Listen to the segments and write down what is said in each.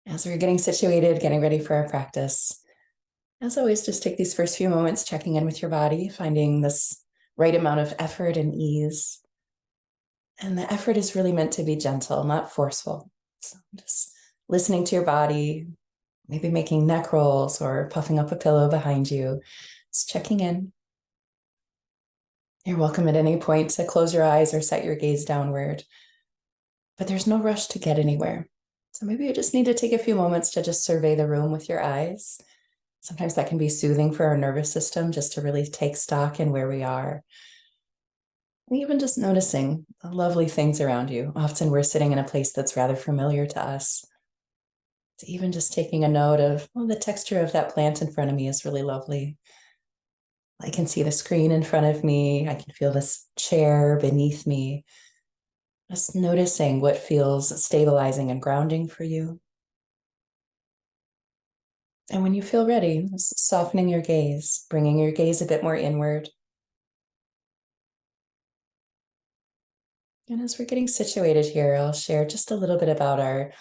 As we're getting situated, getting ready for our practice, as always, just take these first few moments checking in with your body, finding this right amount of effort and ease. And the effort is really meant to be gentle, not forceful. So just listening to your body, maybe making neck rolls or puffing up a pillow behind you, just checking in. You're welcome at any point to close your eyes or set your gaze downward, but there's no rush to get anywhere. So maybe you just need to take a few moments to just survey the room with your eyes. Sometimes that can be soothing for our nervous system just to really take stock in where we are. And even just noticing the lovely things around you. Often we're sitting in a place that's rather familiar to us. So even just taking a note of, well, the texture of that plant in front of me is really lovely. I can see the screen in front of me. I can feel this chair beneath me. Just noticing what feels stabilizing and grounding for you. And when you feel ready, softening your gaze, bringing your gaze a bit more inward. And as we're getting situated here, I'll share just a little bit about our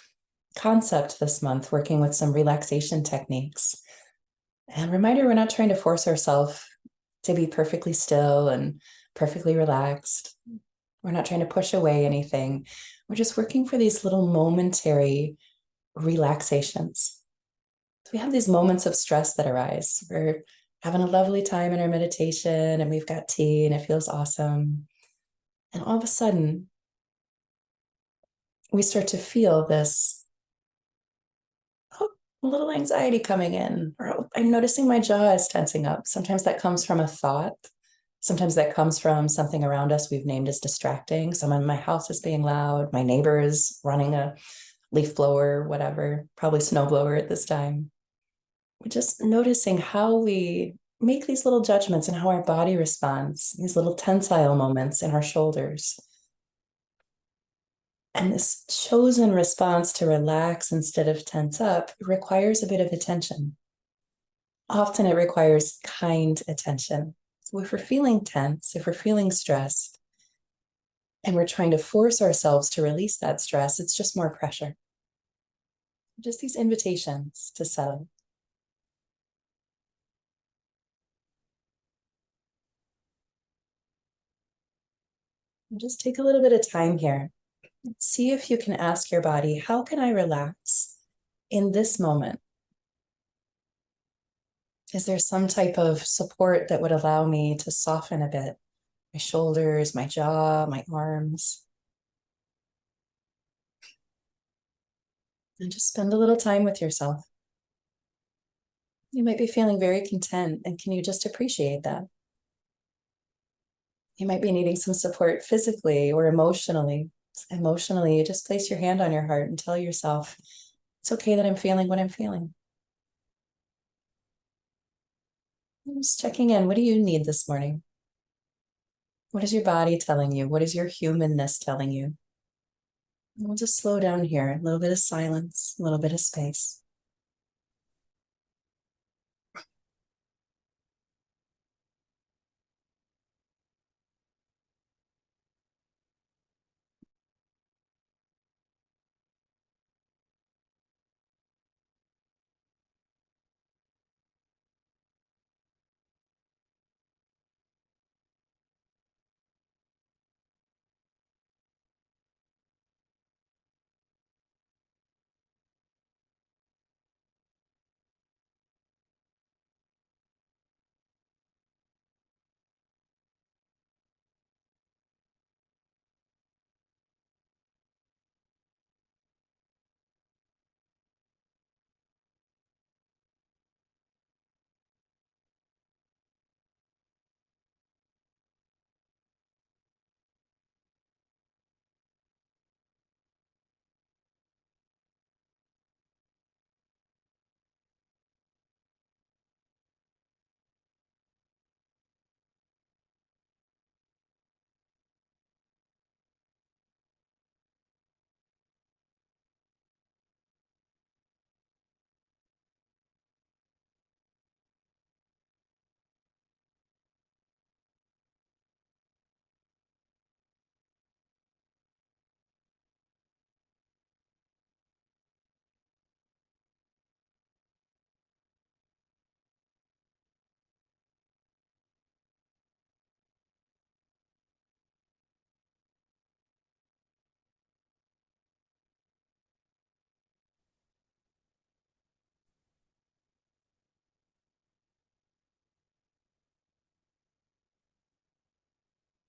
concept this month, working with some relaxation techniques. And reminder, we're not trying to force ourselves to be perfectly still and perfectly relaxed. We're not trying to push away anything. We're just working for these little momentary relaxations. So we have these moments of stress that arise. We're having a lovely time in our meditation and we've got tea and it feels awesome. And all of a sudden, we start to feel this, oh, a little anxiety coming in, or oh, I'm noticing my jaw is tensing up. Sometimes that comes from a thought. Sometimes that comes from something around us we've named as distracting. Someone in my house is being loud. My neighbor is running a leaf blower, whatever, probably snow blower at this time. We're just noticing how we make these little judgments and how our body responds, these little tensile moments in our shoulders. And this chosen response to relax instead of tense up requires a bit of attention. Often it requires kind attention. So if we're feeling tense, if we're feeling stressed, and we're trying to force ourselves to release that stress, it's just more pressure. Just these invitations to settle. And just take a little bit of time here. See if you can ask your body, how can I relax in this moment? Is there some type of support that would allow me to soften a bit? My shoulders, my jaw, my arms. And just spend a little time with yourself. You might be feeling very content, and can you just appreciate that? You might be needing some support physically or emotionally. Emotionally, you just place your hand on your heart and tell yourself, it's okay that I'm feeling what I'm feeling. I'm just checking in. What do you need this morning? What is your body telling you? What is your humanness telling you? We'll just slow down here. A little bit of silence, a little bit of space.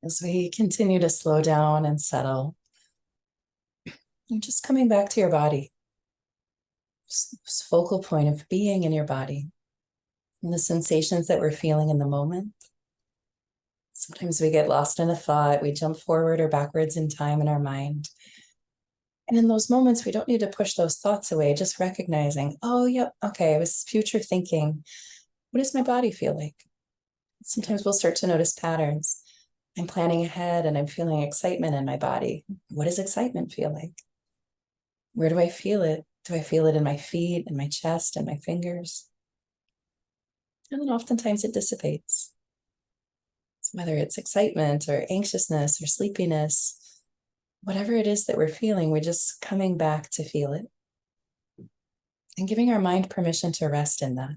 As we continue to slow down and settle, you're just coming back to your body, this focal point of being in your body and the sensations that we're feeling in the moment. Sometimes we get lost in a thought, we jump forward or backwards in time in our mind. And in those moments, we don't need to push those thoughts away, just recognizing, oh, yep, okay, I was future thinking. What does my body feel like? Sometimes we'll start to notice patterns. I'm planning ahead and I'm feeling excitement in my body. What does excitement feel like? Where do I feel it? Do I feel it in my feet, in my chest, in my fingers? And then oftentimes it dissipates. So whether it's excitement or anxiousness or sleepiness, whatever it is that we're feeling, we're just coming back to feel it and giving our mind permission to rest in that.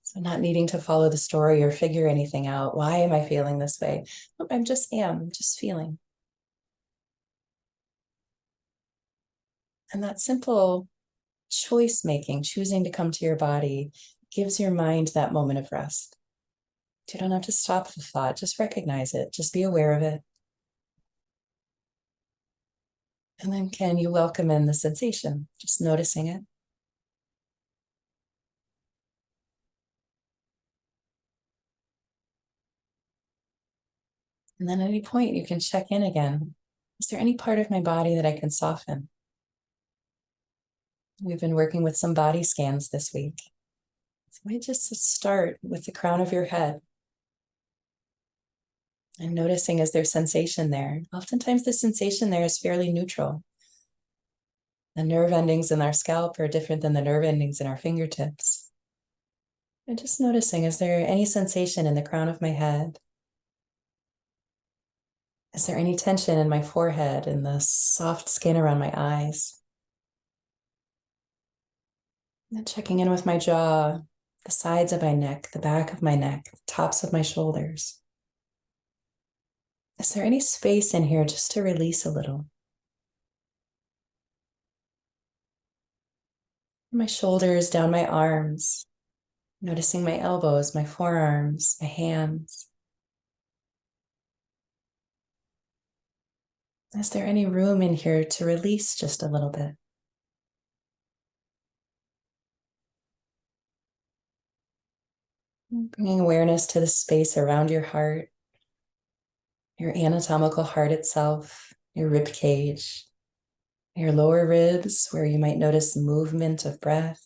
So not needing to follow the story or figure anything out. Why am I feeling this way? I'm just feeling. And that simple choice making, choosing to come to your body, gives your mind that moment of rest. You don't have to stop the thought, just recognize it, just be aware of it. And then can you welcome in the sensation, just noticing it? And then at any point, you can check in again. Is there any part of my body that I can soften? We've been working with some body scans this week. So we just start with the crown of your head and noticing, is there sensation there? Oftentimes the sensation there is fairly neutral. The nerve endings in our scalp are different than the nerve endings in our fingertips. And just noticing, is there any sensation in the crown of my head? Is there any tension in my forehead and the soft skin around my eyes? And checking in with my jaw, the sides of my neck, the back of my neck, the tops of my shoulders. Is there any space in here just to release a little? My shoulders, down my arms, noticing my elbows, my forearms, my hands. Is there any room in here to release just a little bit? Bringing awareness to the space around your heart, your anatomical heart itself, your rib cage, your lower ribs, where you might notice movement of breath,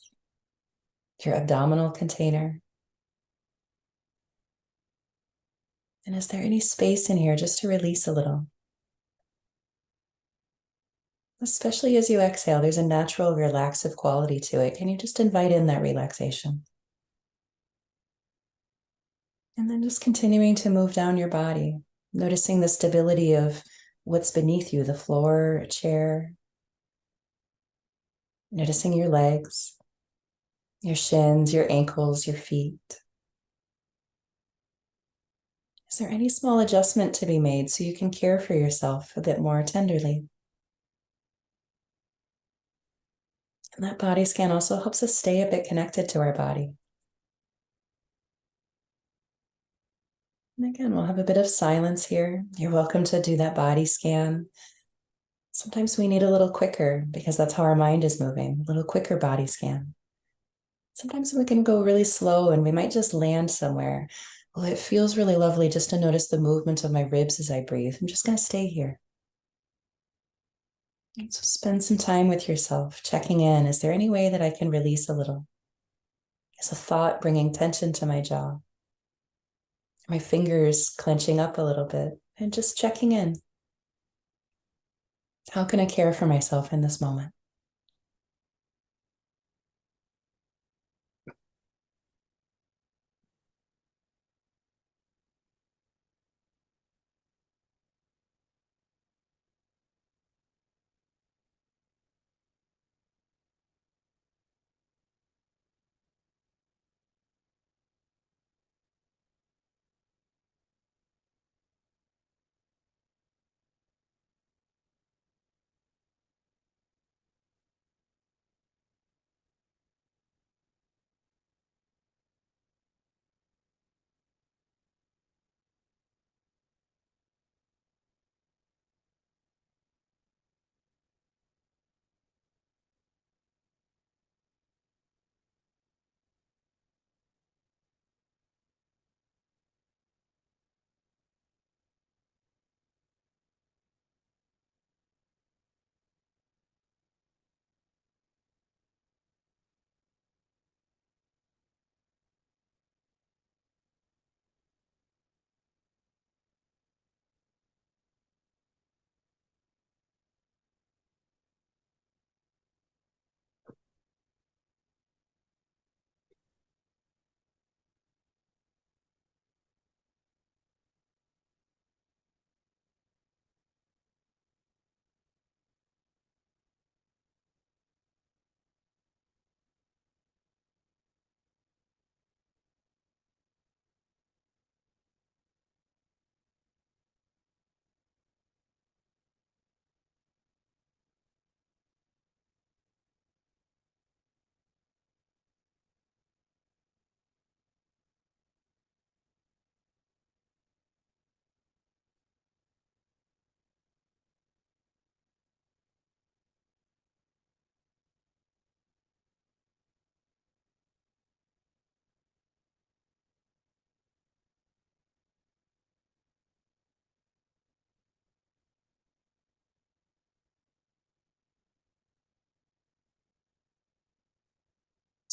your abdominal container. And is there any space in here just to release a little? Especially as you exhale, there's a natural relaxive quality to it. Can you just invite in that relaxation? And then just continuing to move down your body, noticing the stability of what's beneath you, the floor, a chair, noticing your legs, your shins, your ankles, your feet. Is there any small adjustment to be made so you can care for yourself a bit more tenderly? And that body scan also helps us stay a bit connected to our body. And again, we'll have a bit of silence here. You're welcome to do that body scan. Sometimes we need a little quicker because that's how our mind is moving, a little quicker body scan. Sometimes we can go really slow and we might just land somewhere. Well, it feels really lovely just to notice the movement of my ribs as I breathe. I'm just going to stay here. And so spend some time with yourself, checking in. Is there any way that I can release a little? Is a thought bringing tension to my jaw? My fingers clenching up a little bit and just checking in. How can I care for myself in this moment?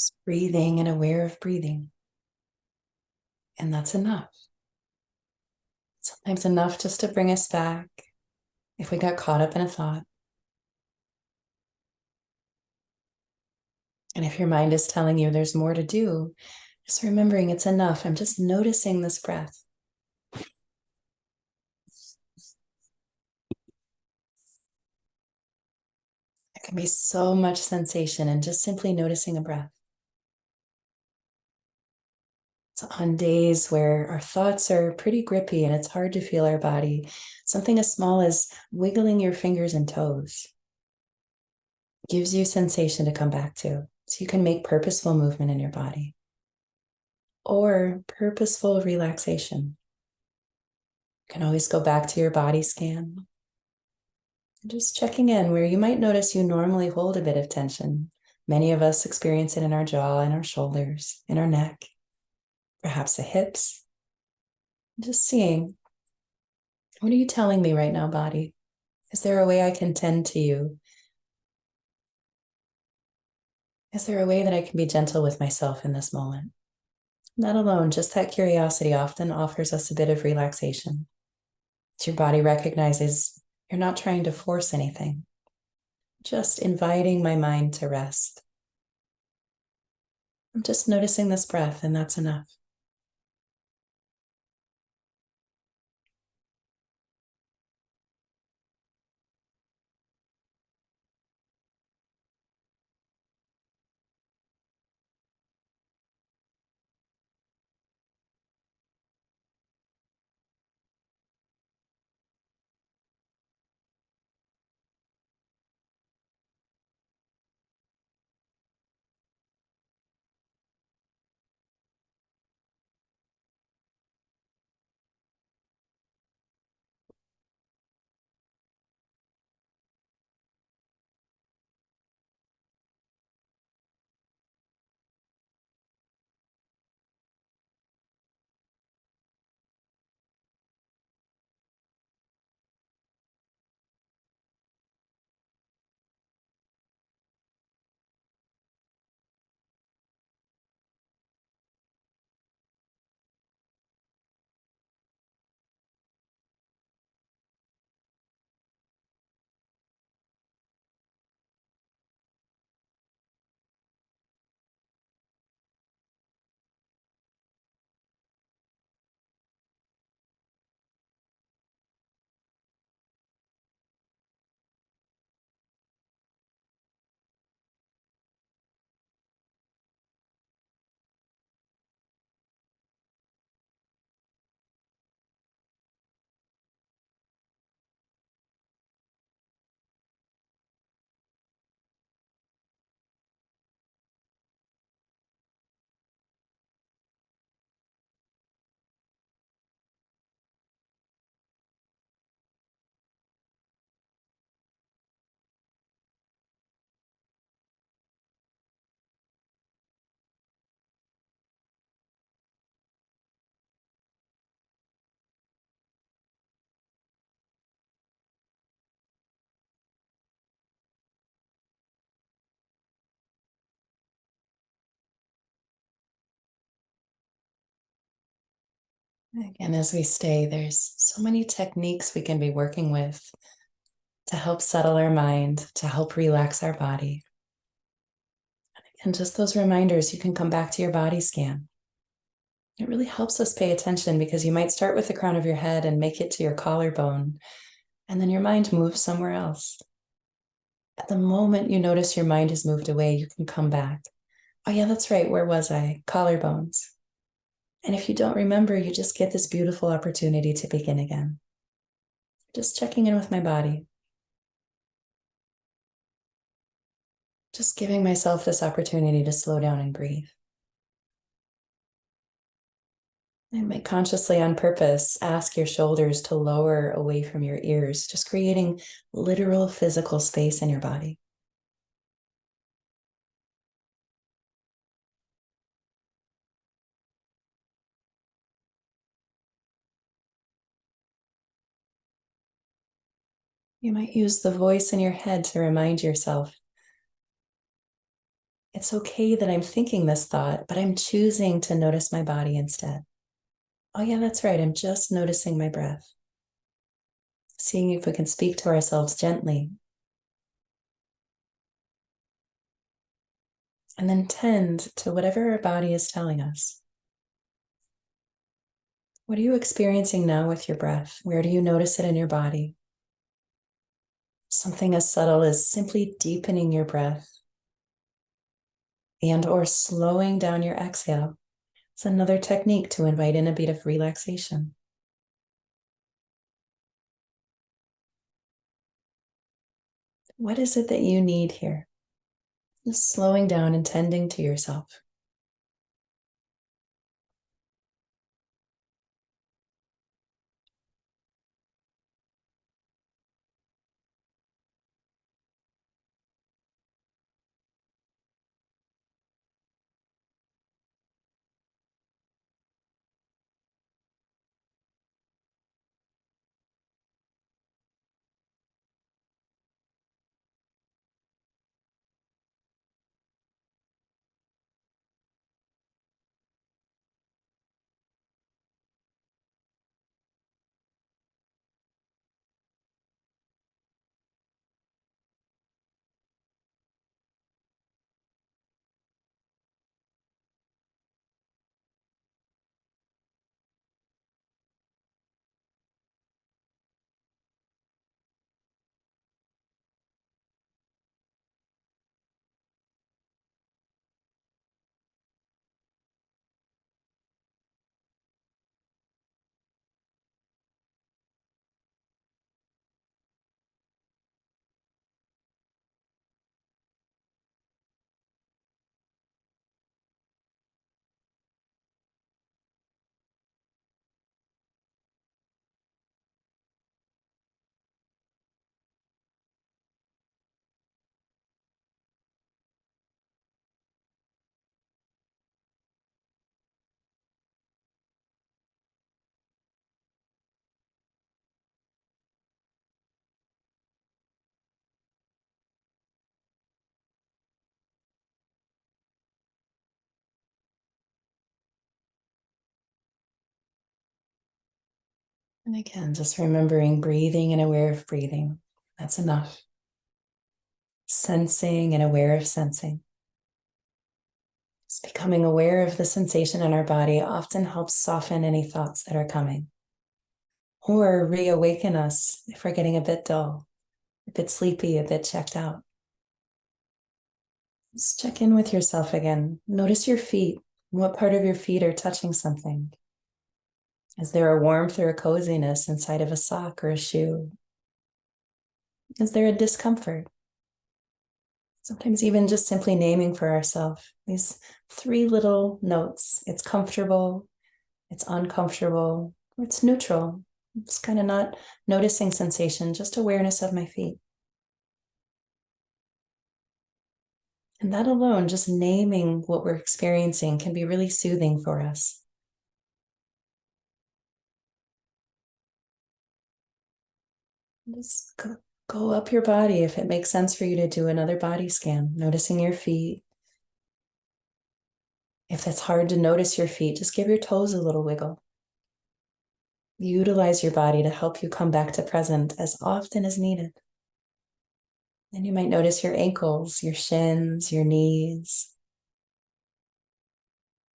Just breathing and aware of breathing. And that's enough. Sometimes enough just to bring us back if we got caught up in a thought. And if your mind is telling you there's more to do, just remembering it's enough. I'm just noticing this breath. There can be so much sensation in just simply noticing a breath. So on days where our thoughts are pretty grippy and it's hard to feel our body, something as small as wiggling your fingers and toes gives you sensation to come back to. So you can make purposeful movement in your body or purposeful relaxation. You can always go back to your body scan. Just checking in where you might notice you normally hold a bit of tension. Many of us experience it in our jaw, in our shoulders, in our neck, perhaps the hips. Just seeing, what are you telling me right now, body? Is there a way I can tend to you? Is there a way that I can be gentle with myself in this moment? Not alone, just that curiosity often offers us a bit of relaxation. Your body recognizes you're not trying to force anything, just inviting my mind to rest. I'm just noticing this breath, and that's enough. And as we stay, there's so many techniques we can be working with to help settle our mind, to help relax our body. And just those reminders, you can come back to your body scan. It really helps us pay attention because you might start with the crown of your head and make it to your collarbone, and then your mind moves somewhere else. At the moment you notice your mind has moved away, you can come back. Oh, yeah, that's right. Where was I? Collarbones. And if you don't remember, you just get this beautiful opportunity to begin again. Just checking in with my body. Just giving myself this opportunity to slow down and breathe. I might consciously on purpose ask your shoulders to lower away from your ears, just creating literal physical space in your body. You might use the voice in your head to remind yourself It's okay that I'm thinking this thought, but I'm choosing to notice my body instead. Oh, yeah, that's right. I'm just noticing my breath. Seeing if we can speak to ourselves gently. And then tend to whatever our body is telling us. What are you experiencing now with your breath? Where do you notice it in your body? Something as subtle as simply deepening your breath and or slowing down your exhale. It's another technique to invite in a bit of relaxation. What is it that you need here? Just slowing down and tending to yourself. And again, just remembering breathing and aware of breathing. That's enough. Sensing and aware of sensing. Just becoming aware of the sensation in our body often helps soften any thoughts that are coming or reawaken us if we're getting a bit dull, a bit sleepy, a bit checked out. Just check in with yourself again. Notice your feet. What part of your feet are touching something? Is there a warmth or a coziness inside of a sock or a shoe? Is there a discomfort? Sometimes even just simply naming for ourselves these three little notes. It's comfortable, it's uncomfortable, or it's neutral. It's kind of not noticing sensation, just awareness of my feet. And that alone, just naming what we're experiencing, can be really soothing for us. Just go up your body if it makes sense for you to do another body scan, noticing your feet. If it's hard to notice your feet, just give your toes a little wiggle. Utilize your body to help you come back to present as often as needed. Then you might notice your ankles, your shins, your knees.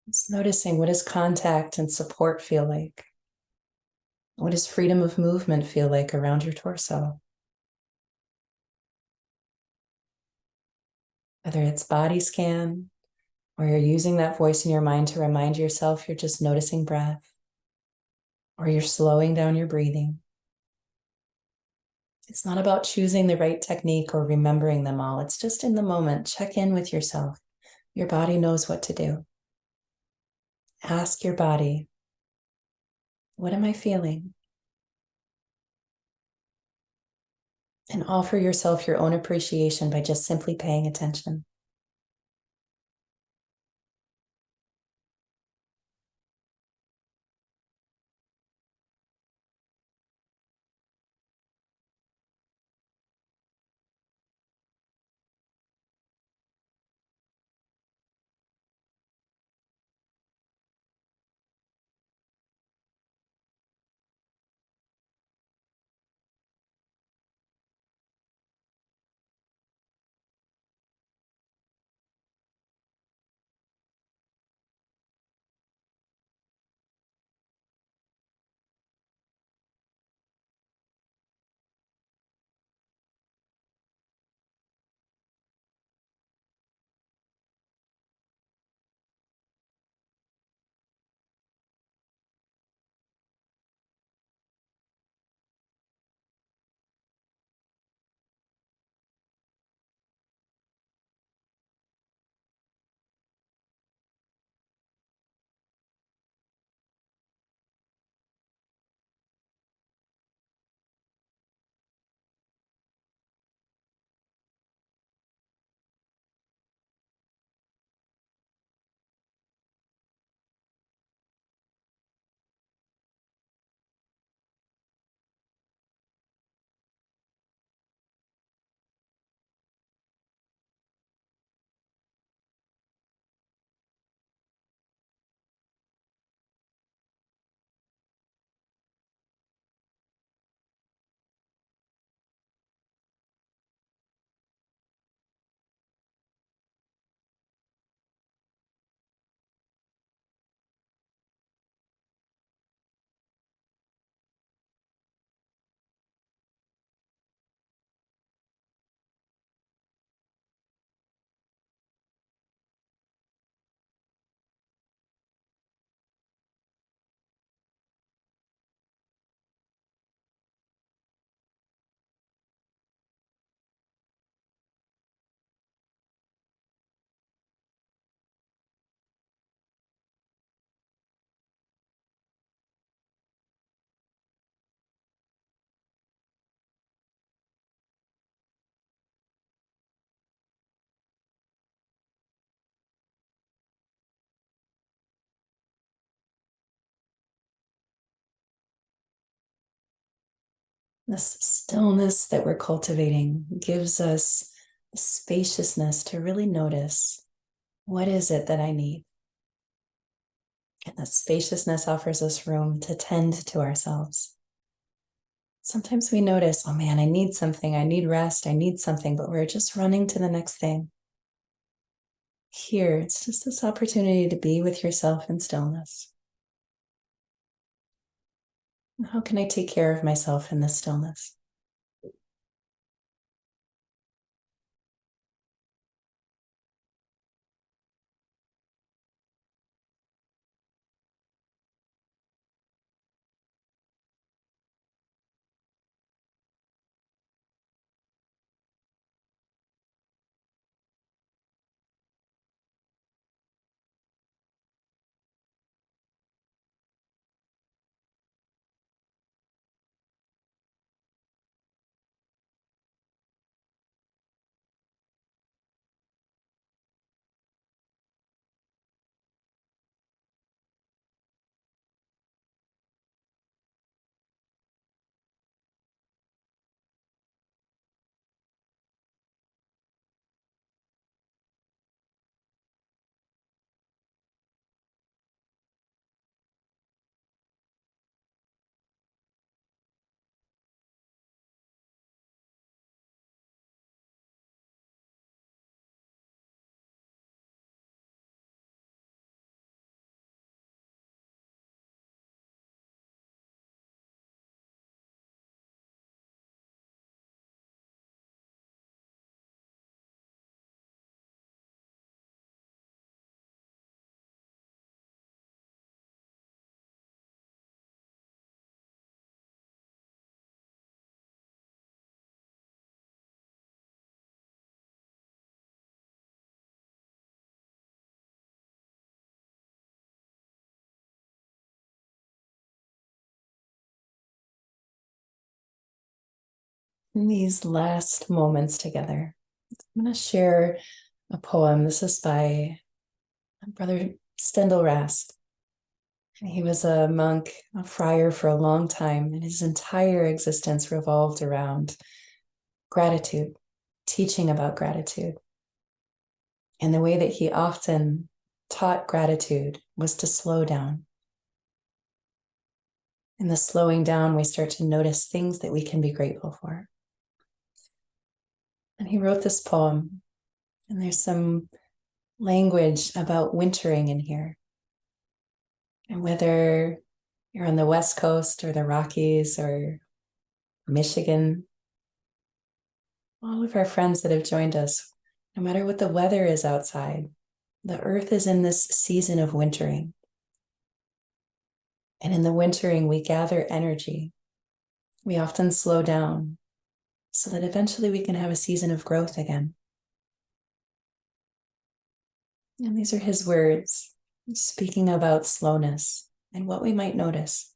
Just noticing, what does contact and support feel like? What does freedom of movement feel like around your torso? Whether it's body scan or you're using that voice in your mind to remind yourself you're just noticing breath, or you're slowing down your breathing. It's not about choosing the right technique or remembering them all. It's just in the moment. Check in with yourself. Your body knows what to do. Ask your body, what am I feeling? And offer yourself your own appreciation by just simply paying attention. This stillness that we're cultivating gives us the spaciousness to really notice, what is it that I need? And the spaciousness offers us room to tend to ourselves. Sometimes we notice, oh man, I need something, I need rest, I need something, but we're just running to the next thing. Here, it's just this opportunity to be with yourself in stillness. How can I take care of myself in this stillness? In these last moments together, I'm going to share a poem. This is by Brother Stendhal Rast. He was a monk, a friar for a long time, and his entire existence revolved around gratitude, teaching about gratitude. And the way that he often taught gratitude was to slow down. In the slowing down, we start to notice things that we can be grateful for. And he wrote this poem, and there's some language about wintering in here. And whether you're on the West Coast or the Rockies or Michigan, all of our friends that have joined us, no matter what the weather is outside, the earth is in this season of wintering. And in the wintering, we gather energy. We often slow down so that eventually we can have a season of growth again. And these are his words, speaking about slowness and what we might notice.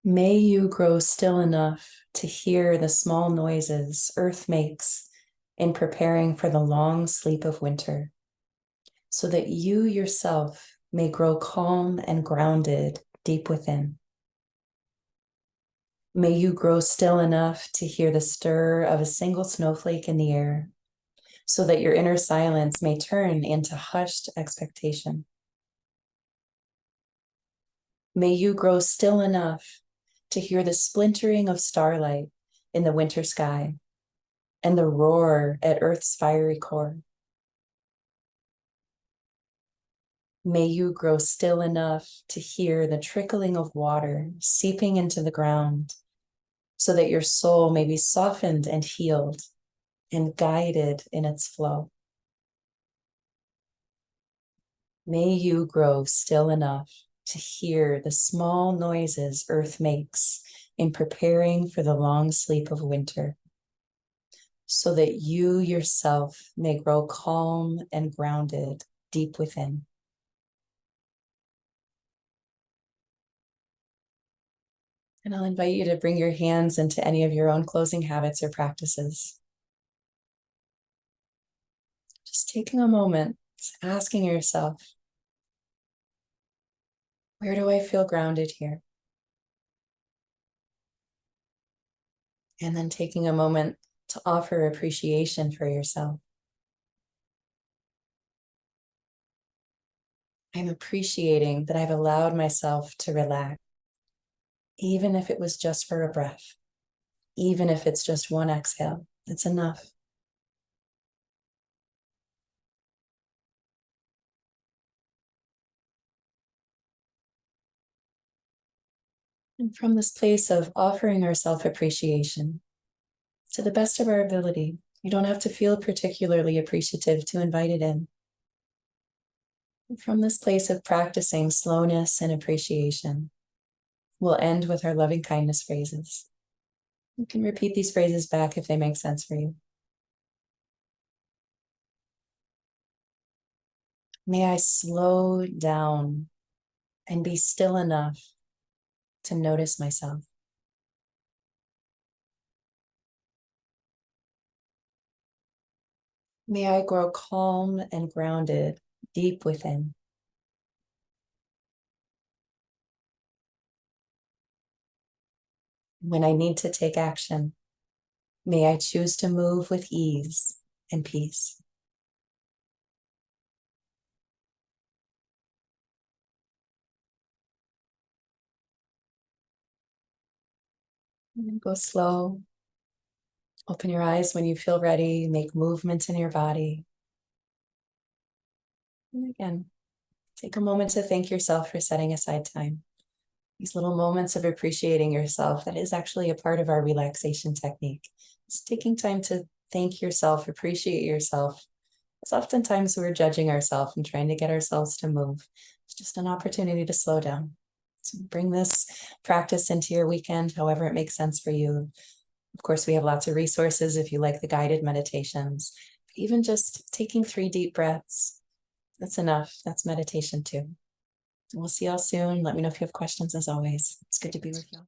May you grow still enough to hear the small noises earth makes in preparing for the long sleep of winter, so that you yourself may grow calm and grounded deep within. May you grow still enough to hear the stir of a single snowflake in the air, so that your inner silence may turn into hushed expectation. May you grow still enough to hear the splintering of starlight in the winter sky and the roar at Earth's fiery core. May you grow still enough to hear the trickling of water seeping into the ground, so that your soul may be softened and healed and guided in its flow. May you grow still enough to hear the small noises Earth makes in preparing for the long sleep of winter, so that you yourself may grow calm and grounded deep within. And I'll invite you to bring your hands into any of your own closing habits or practices. Just taking a moment, asking yourself, where do I feel grounded here? And then taking a moment to offer appreciation for yourself. I'm appreciating that I've allowed myself to relax, even if it was just for a breath, even if it's just one exhale, it's enough. And from this place of offering ourselves appreciation to the best of our ability, you don't have to feel particularly appreciative to invite it in. And from this place of practicing slowness and appreciation, we'll end with our loving kindness phrases. You can repeat these phrases back if they make sense for you. May I slow down and be still enough to notice myself. May I grow calm and grounded deep within. When I need to take action, may I choose to move with ease and peace. And then go slow. Open your eyes when you feel ready. Make movements in your body. And again, take a moment to thank yourself for setting aside time. These little moments of appreciating yourself, that is actually a part of our relaxation technique. It's taking time to thank yourself, appreciate yourself. Because oftentimes we're judging ourselves and trying to get ourselves to move. It's just an opportunity to slow down. So bring this practice into your weekend, however it makes sense for you. Of course, we have lots of resources if you like the guided meditations. Even just taking 3 deep breaths, that's enough. That's meditation too. We'll see y'all soon. Let me know if you have questions as always. It's good to be with you.